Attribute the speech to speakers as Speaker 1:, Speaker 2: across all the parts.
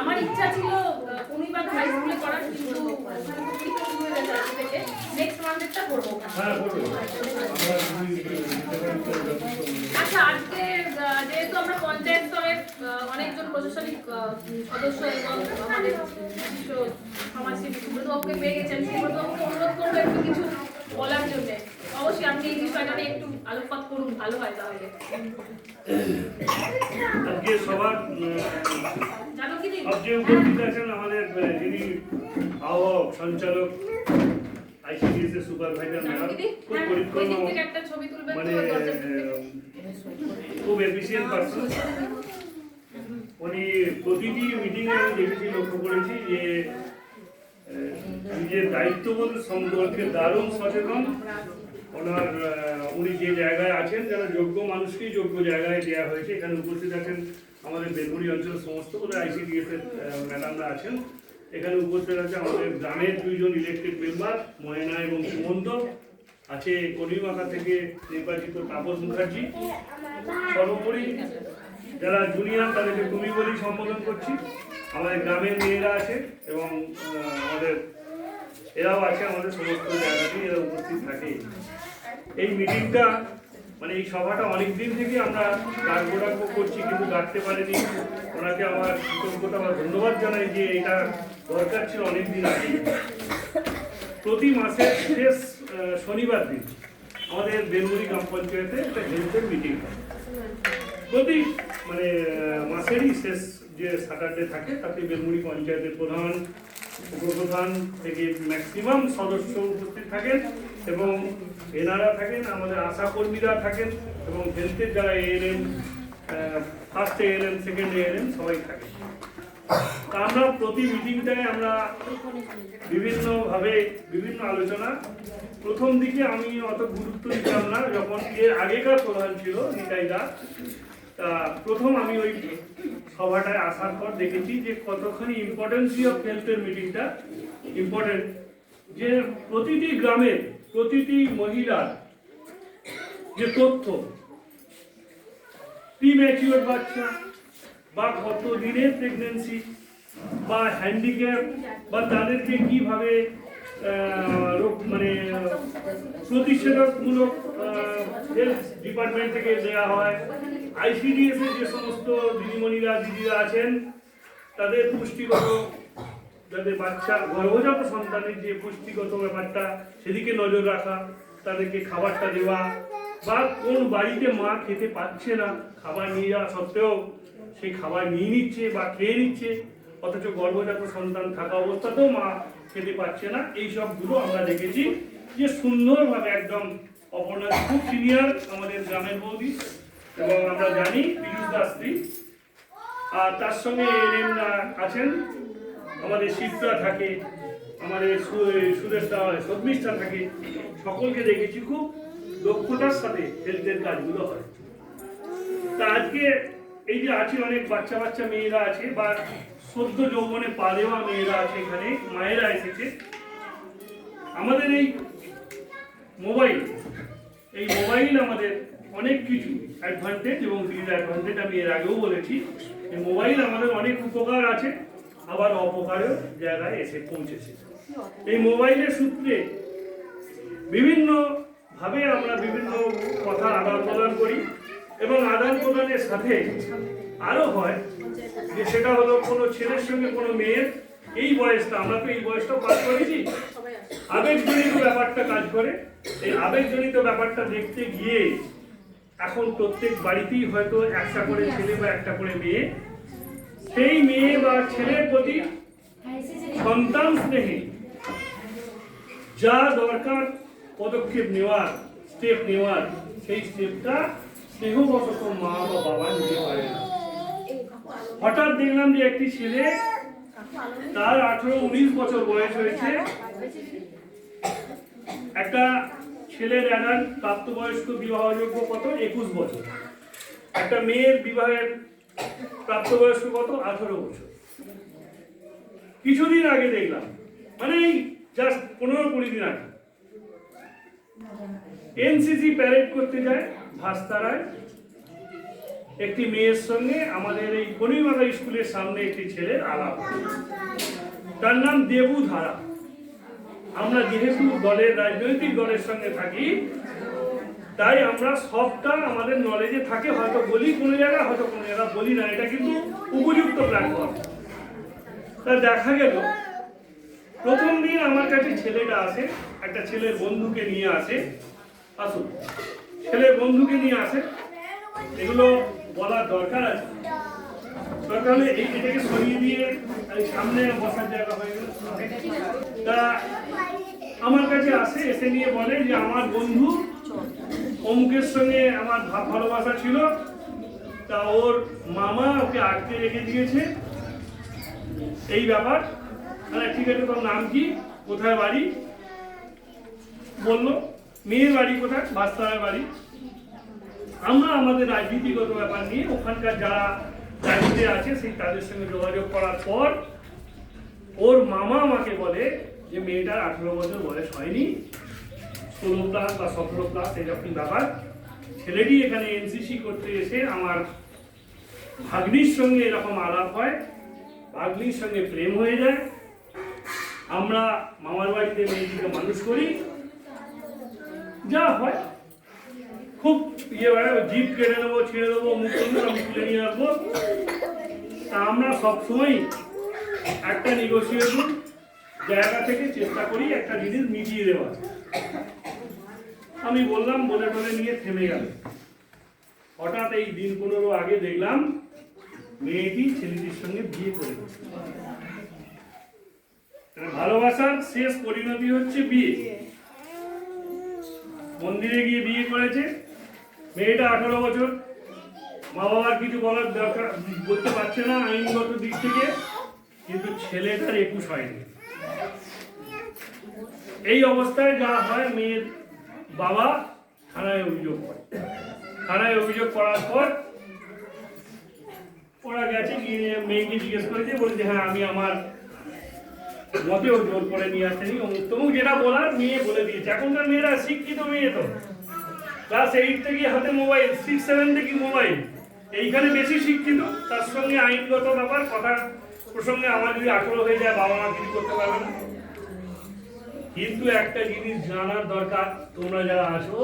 Speaker 1: আমার ইচ্ছা ছিল পূর্ণিমা হাই স্কুলে করার, কিন্তু ওখানে তো পরীক্ষা শুরু হয়ে গেছে আজকে থেকে। নেক্সট মান্থেরটা করবো। আচ্ছা, আজকে যেহেতু আমরা পঞ্চায়েত স্তরের অনেকজন প্রশাসনিক সদস্য এবং আমাদের সমাজসেবী সুব্রতবাবুকে পেয়ে গেছেন, সুব্রতবাবুকে অনুরোধ করবো একটু কিছু বলার জন্য। অবশ্যই আপনি এই বিষয়টা নিয়ে একটু আলোকপাত করুন, ভালো হয় তাহলে।
Speaker 2: আজকে সবার সবচেয়ে উপস্থিত আছেন আমাদের যিনি আহ্বায়ক সঞ্চালক আইসিডিএস এর সুপারভাইজার ম্যাডাম, খুব পরিশ্রম, মানে খুব এফিসিয়েন্ট পারসন। উনি প্রতিটি মিটিংয়ে আমি দেখেছি, লক্ষ্য করেছি যে নিজের দায়িত্ববোধ সম্পর্কে দারুণ সচেতন। ওনার উনি যে জায়গায় আছেন, যারা যোগ্য মানুষকেই যোগ্য জায়গায় দেওয়া হয়েছে। এখানে উপস্থিত আছেন আমাদের বেলগুড়ি অঞ্চলের সমস্ত আইসিডিএস এর ম্যাডামরা আছেন। এখানে উপস্থিত আছে আমাদের গ্রামের 2 জন ইলেকটেড মেম্বার, ময়না এবং সুমন্ত আছে, কলিমাখা থেকে নির্বাচিত তাপস মুখার্জি। সর্বোপরি যারা জুনিয়র তাদেরকে তুমি বলেই সম্বোধন করছি। আমাদের গ্রামের মেয়েরা আছে এবং আমাদের এরাও আছে, আমাদের সমস্ত জায়গাতেই এরা উপস্থিত থাকে। এই মিটিংটা, মানে এই সভাটা অনেকদিন থেকে আমরা ডাকবো করছি, কিন্তু ডাকতে পারিনি। ওনাকে আমার কৃতজ্ঞতা বা ধন্যবাদ জানাই যে এটা দরকার ছিল অনেকদিন আগে। প্রতি মাসের শেষ শনিবার দিন আমাদের বেলগুড়ি গ্রাম পঞ্চায়েতে একটা হেলথের মিটিং হয়। প্রতি মানে মাসেরই শেষ যে স্যাটারডে থাকে তাতে বেলগুড়ি পঞ্চায়েতের প্রধান, উপপ্রধান থেকে ম্যাক্সিমাম সদস্য উপস্থিত থাকেন এবং এনারা থাকেন, আমাদের আশা কর্মীরা থাকেন এবং হেলথের যারা ANM, first ANM, second ANM সবাই থাকে। তা আমরা প্রতি মিটিংটায় আমরা বিভিন্নভাবে বিভিন্ন আলোচনা। প্রথম দিকে আমি অত গুরুত্ব দিতাম না, যখন এর আগেকার প্রধান ছিল নিতাই দা। তা প্রথম আমি ওই সভাটায় আসার পর দেখেছি যে কতখানি ইম্পর্টেন্সি অফ হেলথের মিটিংটা ইম্পর্টেন্ট। যে প্রতিটি গ্রামের প্রতিটি মহিলার যে তথ্য, প্রিম্যাচিওর বাচ্চা বা কত দিনের প্রেগনেন্সি বা হ্যান্ডিক্যাপ বা তাদেরকে কিভাবে মানে প্রতিষেধকমূলক হেলথ ডিপার্টমেন্ট থেকে দেওয়া হয়, আইসিডিএস এর যে সমস্ত দিদিমণিরা দিদিরা আছেন তাদের পুষ্টিগত, যাদের বাচ্চা গর্ভজাত সন্তানের যে পুষ্টিগত ব্যাপারটা সেদিকে নজর রাখা, তাদেরকে খাবারটা দেওয়া, বা কোন বাড়িতে মা খেতে পাচ্ছে না, খাবার নিয়ে যাওয়া সত্ত্বেও সেই খাবার নিয়ে নিচ্ছে বা খেয়ে নিচ্ছে, অথচ গর্ভজাত সন্তান থাকা অবস্থাতেও মা খেতে পাচ্ছে না। এই সবগুলো আমরা দেখেছি যে সুন্দরভাবে একদম অপর্ণা খুব সিনিয়র আমাদের গ্রামের বৌদি এবং আমরা জানি পীযুষ দাস্ত্রী, আর তার সঙ্গে এএনএমরা আছেন, আমাদের শিবরা থাকে, আমাদের সুদেশটা সদমিষ্ঠা থাকে। সকলকে দেখেছি খুব দক্ষতার সাথে হেলথের কাজগুলো হয়। তা আজকে এই যে আছে অনেক বাচ্চা বাচ্চা মেয়েরা আছে বা সদ্য যৌবনে পা দেওয়া মেয়েরা আছে, এখানে মায়েরা এসেছে। আমাদের এই মোবাইল আমাদের অনেক কিছু অ্যাডভান্টেজ এবং ডিসঅ্যাডভান্টেজ আমি এর আগেও বলেছি। এই মোবাইল আমাদের অনেক উপকার আছে, আবার অপকারের জায়গায় এসে পৌঁছেছে। এই মোবাইলের সূত্রে বিভিন্ন ভাবে আমরা বিভিন্ন কথা আদান প্রদান করি এবং আদান প্রদানের সাথে আরো হয় যে সেটা হলো কোনো ছেলের সঙ্গে কোনো মেয়ের এই বয়সটা, আমরা তো এই বয়সটা পাস করেছি, আবেগজনিত ব্যাপারটা কাজ করে। এই আবেগজনিত ব্যাপারটা দেখতে গিয়ে এখন প্রত্যেক বাড়িতেই হয়তো একটা করে ছেলে বা একটা করে মেয়ে, সেই মেয়ে বা ছেলের প্রতি সন্তান স্নেহে যা দরকার পদক্ষেপ নেওয়ার, স্টেপ নেওয়ার, সেই স্টেপটা স্নেহবশত মা বা বাবা নিতে পারে না। হঠাৎ দেখলাম যে একটি ছেলে, তার 18-19 বছর বয়স হয়েছে, একটা ছেলের অ্যাডাল্ট প্রাপ্তবয়স্ক বিবাহযোগ্য কত 21 বছর, একটা মেয়ের বিবাহের প্রাপ্তবয়স্ক কত 18 বছর। কিছুদিন আগে দেখলাম, মানে এই জাস্ট 15-20 দিন আগে, এনসিসি প্যারেড করতে যায় ভাস্তারায়, একটি মেয়ের সঙ্গে আমাদের এই কনিমাতা স্কুলের সামনে একটি ছেলের আলাপ। তার নাম দেবু ধারা। আমরা যেহেতু দলের রাজনৈতিক দলের সঙ্গে থাকি, তাই আমরা সবটা আমাদের নলেজে থাকে, হয়তো বলি কোনো জায়গায়, হয়তো কোনো জায়গায় বলি না। এটা কিন্তু উপযুক্ত প্ল্যাটফর্ম। তা দেখা গেল প্রথম দিন আমার কাছে ছেলেটা আসে, একটা ছেলের বন্ধুকে নিয়ে আসে। আসুন, ছেলের বন্ধুকে নিয়ে আসে, এগুলো বলার দরকার আছে। দরকার হলে এটাকে সরিয়ে দিয়ে সামনে বসার জায়গা হয়ে গেল। তা আমার কাছে আসে, এসে নিয়ে বলে যে আমার বন্ধু অমুকের সঙ্গে আমার ভালোবাসা ছিল, তা ওর মামা ওকে আটকে রেখে দিয়েছে, এই ব্যাপার। মানে ঠিক আছে, তোর নাম কি, কোথায় বাড়ি? বললো মেয়ের বাড়ি কোথায়, বাস্তবায় বাড়ি। আমরা আমাদের রাজনীতিগত ব্যাপার নিয়ে ওখানকার যারা দায়িত্বে আছে সেই তাদের সঙ্গে যোগাযোগ করার পর ওর মামা আমাকে বলে যে মেয়েটার 18 বছর বয়স হয়নি, 16+ বা 17+ এরকম ব্যাপার। ছেলেটি এখানে এনসিসি করতে এসে আমার ভাগ্নির সঙ্গে এরকম আলাপ হয়, ভাগ্নির সঙ্গে প্রেম হয়ে যায়। আমরা মামার বাড়িতে মেয়েটিকে মানুষ করি, যা হয় খুব জিপ কেটে নেবো, ছেড়ে দেবো, মুখ আমি তুলে নিয়ে আসবো। তা আমরা সবসময় একটা নেগোসিয়েবল জায়গা থেকে চেষ্টা করি একটা জিনিস মিটিয়ে দেওয়ার। আমি বললাম, বলে টলে নিয়ে থেমে গেল। হঠাৎ এই দিন 15 আগে দেখলাম মেয়েটি ছেলেটির সঙ্গে বিয়ে করে। ভালোবাসার শেষ পরিণতি হচ্ছে বিয়ে। মন্দিরে গিয়ে বিয়ে করেছে। মেয়েটা 18 বছর, মা বাবার কিছু বলার দরকার বলতে পারছে না আইনগত দিক থেকে, কিন্তু ছেলেটার 21 হয়নি। এই অবস্থায় যা হয়, মেয়ের বাবা থানায় অভিযোগ করে। থানায় অভিযোগ করার পর ওরা গেছে, গিয়ে মেয়েকে জিজ্ঞেস করেছে, বলেছে হ্যাঁ আমি আমার মতেও জোর করে নিয়ে আসেনি, অমুক তমুক যেটা বলার মেয়ে বলে দিয়েছে। এখনকার মেয়েরা শিক্ষিত মেয়ে, তো ক্লাস 8 থেকে হাতে মোবাইল, 6-7 থেকে মোবাইল, এইখানে বেশি শিক্ষিত। তার সঙ্গে আইনগত ব্যাপার কথা প্রসঙ্গে আমার যদি 18 হয়ে যায়, বাবা মা কিছু করতে পারবে না। কিন্তু একটা জিনিস জানার দরকার, তোমরা যারা আছো,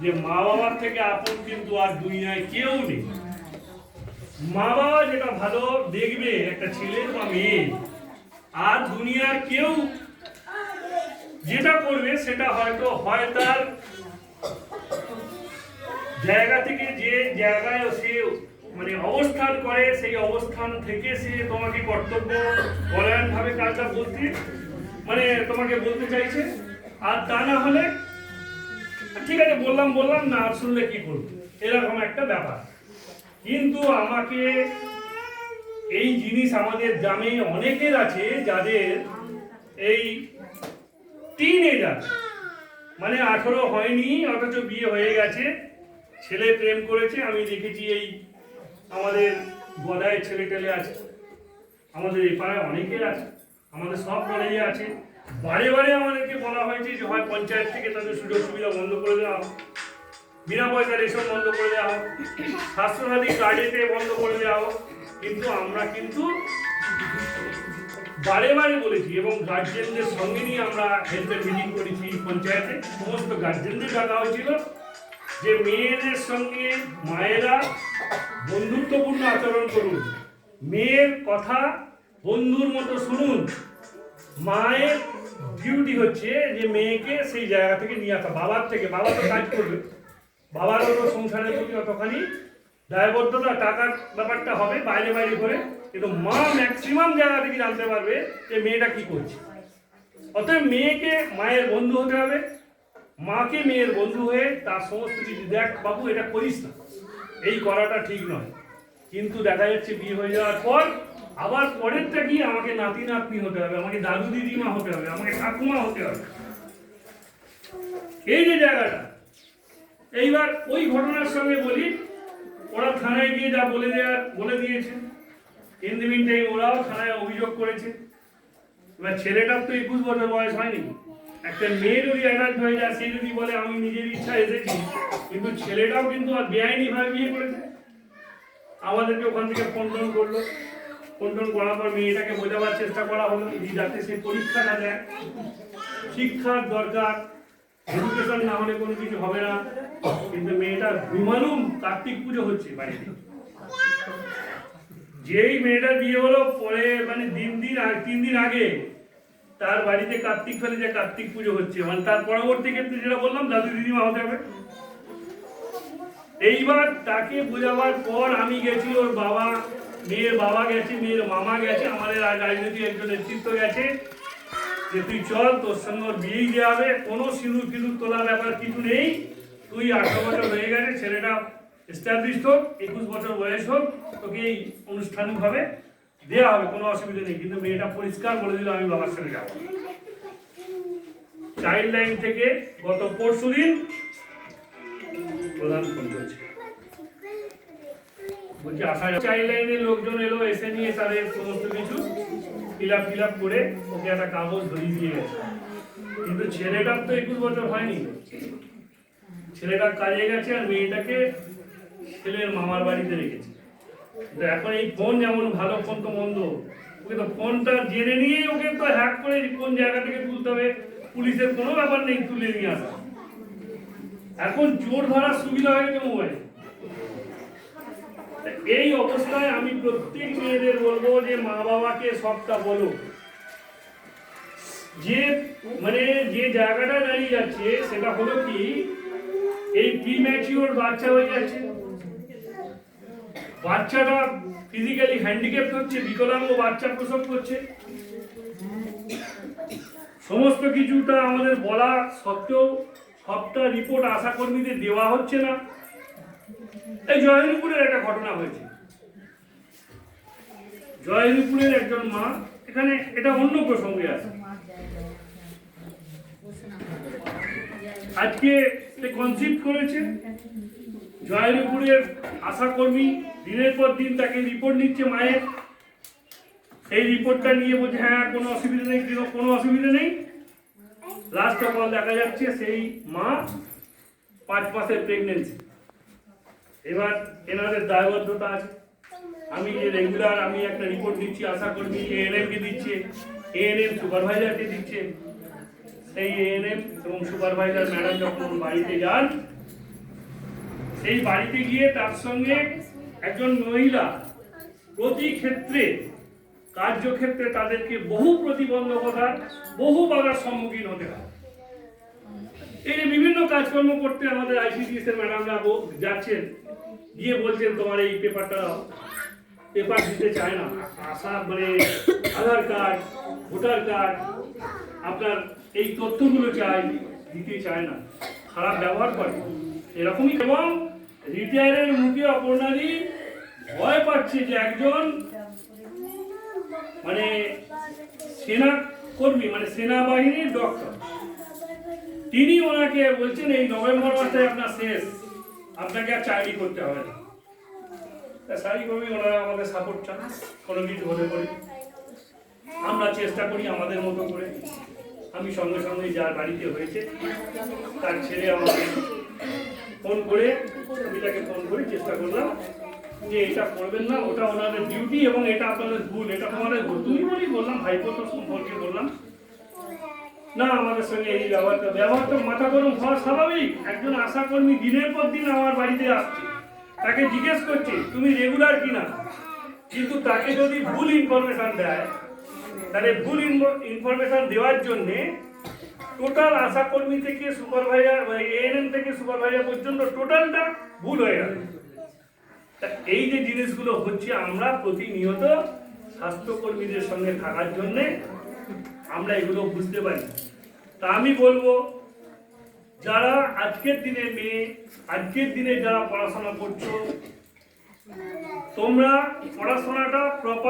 Speaker 2: যে মা বাবার থেকে আপন কিন্তু আর দুনিয়ায় কেউ নেই। মা বাবা যেটা ভালো দেখবে একটা ছেলে বা মেয়ে, আর দুনিয়ার কেউ যেটা করবে সেটা হয়তো হয় তার জায়গা থেকে, যে জায়গায় সে মানে অবস্থান করে, সেই অবস্থান থেকে সে তোমাকে কর্তব্য পরায়ণ ভাবে কাজটা বলতে মানে তোমাকে বলতে চাইছে। আর তা না হলে ঠিক আছে বললাম না, শুনলে কি করবো, এরকম একটা ব্যাপার। কিন্তু আমাকে এই জিনিস আমাদের গ্রামে অনেকের আছে, যাদের এই টিনেজার মানে 18 হয়নি অথচ বিয়ে হয়ে গেছে, ছেলে প্রেম করেছে। আমি দেখেছি এই আমাদের গদায় ছেলে টেলে আছে, আমাদের এই পাড়ায় অনেকের আছে, আমাদের সব কলেজে আছে। বারে বারে আমাদেরকে বলা হয়েছে যে হয় পঞ্চায়েত থেকে তাদের সুযোগ সুবিধা বন্ধ করে দেওয়া হোক, বিনা পয়সা রেশন বন্ধ করে দেওয়া হোক, স্বাস্থ্যসাথী কার্ডেতে বন্ধ করে দেওয়া হোক। কিন্তু আমরা কিন্তু বারে বারে বলেছি, এবং গার্জেনদের সঙ্গে নিয়ে আমরা হেলথের মিটিং করেছি পঞ্চায়েতে, সমস্ত গার্জেনদের ডাকা হয়েছিল যে মেয়েদের সঙ্গে মায়েরা বন্ধুত্বপূর্ণ আচরণ করুন, মেয়ের কথা বন্ধুর মতো শুনুন। মায়ের ডিউটি হচ্ছে যে মেয়েকে সেই জায়গা থেকে নিয়ে আসা, বাবার থেকে। বাবা তো কাজ করবে, বাবারও তো সংসারের প্রতি অতখানি দায়বদ্ধতা, টাকার ব্যাপারটা হবে বাইরে বাইরে করে, কিন্তু মা ম্যাক্সিমাম জায়গা থেকে জানতে পারবে যে মেয়েটা কি করছে। অতএব মেয়েকে মায়ের বন্ধু হতে হবে, মাকে মেয়ের বন্ধু হয়ে তার সমস্ত কিছু, দেখ বাবু এটা করিস না, এই করাটা ঠিক নয়। কিন্তু দেখা যাচ্ছে বিয়ে হয়ে যাওয়ার পর আবার পরেরটা কি, আমাকে নাতি নাতনি হতে হবে, আমাকে দাদু দিদিমা হতে হবে, আমাকে ঠাকুমা হতে হবে, এই যে জায়গাটা। এইবার ওই ঘটনার সঙ্গে বলি, ওরা থানায় গিয়ে যা বলে দিয়েছে, ইন দি মিন টাইম ওরাও থানায় অভিযোগ করেছে। এবার ছেলেটার তো 21 বছর বয়স হয়নি। একটা মেয়ে যদি অ্যাডাল্ট হয়ে যায়, সে যদি বলে আমি নিজের ইচ্ছা এসেছি, কিন্তু ছেলেটাও কিন্তু আর বেআইনি ভাবে বিয়ে করেছে। আমাদেরকে ওখান থেকে ফোন টোন করলো, ফোন টোন করার পর মেয়েটাকে বোঝাবার চেষ্টা করা হলো যাতে সে পরীক্ষাটা দেয়। শিক্ষার দরকার, এডুকেশন না হলে কোনো কিছু হবে না। কিন্তু মেয়েটা বিমানুম কার্তিক পুজো হচ্ছে বাড়িতে। যেই মেয়েটা বিয়ে হলো পরে মানে 3 দিন আগে তার বাড়িতে কার্তিক ফেলে যে কার্তিক পুজো হচ্ছে, মানে তার পরবর্তী ক্ষেত্রে যেটা বললাম দাদু দিদিমা হতে হবে। এইবার তাকে বোঝাবার পর আমি গেছি, ওর বাবা, মেয়ের বাবা গেছে, মেয়ের মামা গেছে, আমাদের রাজনৈতিক একজন নেতৃত্ব গেছে যে তুই চল, তোর সঙ্গে ওর বিয়েই দেওয়া হবে, কোনো সিঁদুর ফিঁদুর তোলার ব্যাপার কিছু নেই, তুই 18 বছর হয়ে গেছে, ছেলেটা এস্টাবলিশড হোক, 21 বছর বয়স হোক, তোকে এই আনুষ্ঠানিকভাবে দেওয়া হবে, কোনো অসুবিধা নেই। কিন্তু মেয়েটা পরিষ্কার বলে দিল আমি বাবার সঙ্গে যাবো। চাইল্ড লাইন থেকে গত পরশুদিন প্রধান ফোন করেছে, বলছি আসা চাইল্ড লাইনের লোকজন এলো, এসে নিয়ে তাদের সমস্ত কিছু ফিল আপ করে ওকে একটা কাগজ ধরিয়ে দিয়ে গেছে। কিন্তু ছেলেটার তো 21 বছর হয়নি, ছেলেটা কাজে গেছে আর মেয়েটাকে ছেলের মামার বাড়িতে রেখেছে। তো এখন এই ফোন যেমন ভালো, ফোন তো মন্দ, ওকে তো ফোনটা জেনে নিয়ে ওকে তো হ্যাক করে কোন জায়গা থেকে তুলতে হবে, পুলিশের কোনো ব্যাপার নেই তুলে নিয়ে আসা। এখন চোর ধরার সুবিধা হয়ে গেছে মোবাইল। এই অবস্থায় আমি প্রত্যেক মেয়েদের বলবো যে মা বাবাকে সবটা বলো, যে মানে যে জায়গাটা দাঁড়িয়ে যাচ্ছে সেটা হলো কি এই প্রিম্যাচিওর বাচ্চা হয়ে যাচ্ছে, বাচ্চাটা ফিজিক্যালি হ্যান্ডিক্যাপ্ট হচ্ছে, বিকলাঙ্গ বাচ্চা প্রসব করছে। সমস্ত কিছুটা আমাদের বলা সত্ত্বেও সবটা রিপোর্ট আশাকর্মীদের দেওয়া হচ্ছে না। এই জয়হরিপুরের একটা ঘটনা হয়েছে, জয়হরিপুরের একজন মা, এখানে এটা অন্য প্রসঙ্গে আছে, আজকে সে কনসিভ করেছে। জয়হরিপুরের আশাকর্মী দিনের পর দিন তাকে রিপোর্ট নিচ্ছে মায়ের, সেই রিপোর্টটা নিয়ে বলছে হ্যাঁ কোনো অসুবিধা নেই, কোনো অসুবিধা নেই। লাস্ট অফ অল দেখা যাচ্ছে সেই মা 5 মাসের প্রেগনেন্সি। এবার এনাদের দায়বদ্ধতা আছে, আমি যে রেগুলার আমি একটা রিপোর্ট দিচ্ছি, আশাকর্মী এএনএমকে দিচ্ছে, এএনএম সুপারভাইজারকে দিচ্ছে, সেই এএনএম এবং সুপারভাইজার ম্যাডাম যখন বাড়িতে যান, সেই বাড়িতে গিয়ে তার সঙ্গে একজন মহিলা প্রতি ক্ষেত্রে কার্যক্ষেত্রে তাদেরকে বহু প্রতিবন্ধকতা, বহু বাধার সম্মুখীন হতে হয়। এই যে বিভিন্ন কাজকর্ম করতে আমাদের আইসিডিএস এর ম্যাডামরা যাচ্ছেন, গিয়ে বলছেন তোমার এই পেপারটা, পেপার দিতে চায় না, আশা মানে আধার কার্ড, ভোটার কার্ড, আপনার এই তথ্যগুলো চাই, দিতে চায় না, খারাপ ব্যবহার করে এরকমই। এবং রিটায়ারের মুখে অপর্ণাদি ভয় পাচ্ছে যে একজন মানে সেনা কর্মী, মানে সেনাবাহিনীর ডক্টর, তিনি ওনাকে বলছেন এই নভেম্বর মাসে আপনার শেষ, আপনাকে আর চাকরি করতে হবে না। স্বাভাবিকভাবেই ওনারা আমাদের সাপোর্ট চান, কোনো কিছু হলে পরে আমরা চেষ্টা করি আমাদের মতো করে। আমি সঙ্গে সঙ্গে যার বাড়িতে হয়েছে তার ছেলে আমাকে ফোন করে, ছবিটাকে ফোন করে চেষ্টা করলাম যে এটা করবেন না, ওটা ওনাদের ডিউটি এবং এটা আপনাদের ভুল, এটা তোমাদের ভুল। তুমি বলি বললাম ভাইপো তো সম্পর্কে বললাম না, আমাদের সঙ্গে এই ব্যবহারটা মাথা গরম হওয়া স্বাভাবিক। একজন আশাকর্মী দিনের পর দিন আমার বাড়িতে আসছে, তাকে জিজ্ঞেস করছে তুমি রেগুলার কিনা, কিন্তু তাকে যদি ভুল ইনফরমেশন দেয়, তাহলে ভুল ইনফরমেশন দেওয়ার জন্য টোটাল আশাকর্মী থেকে সুপারভাইজার, এএনএম থেকে সুপারভাইজার পর্যন্ত টোটালটা ভুল হয়ে গেল। এই যে জিনিসগুলো হচ্ছে, আমরা প্রতিনিয়ত স্বাস্থ্যকর্মীদের সঙ্গে থাকার জন্য আমরা এগুলো বুঝতে পারি। তা আমি বলবো যারা আজকের দিনে মেয়ে, আজকের দিনে যারা পড়াশোনা করছো, তোমরা পড়াশোনাটা প্রপার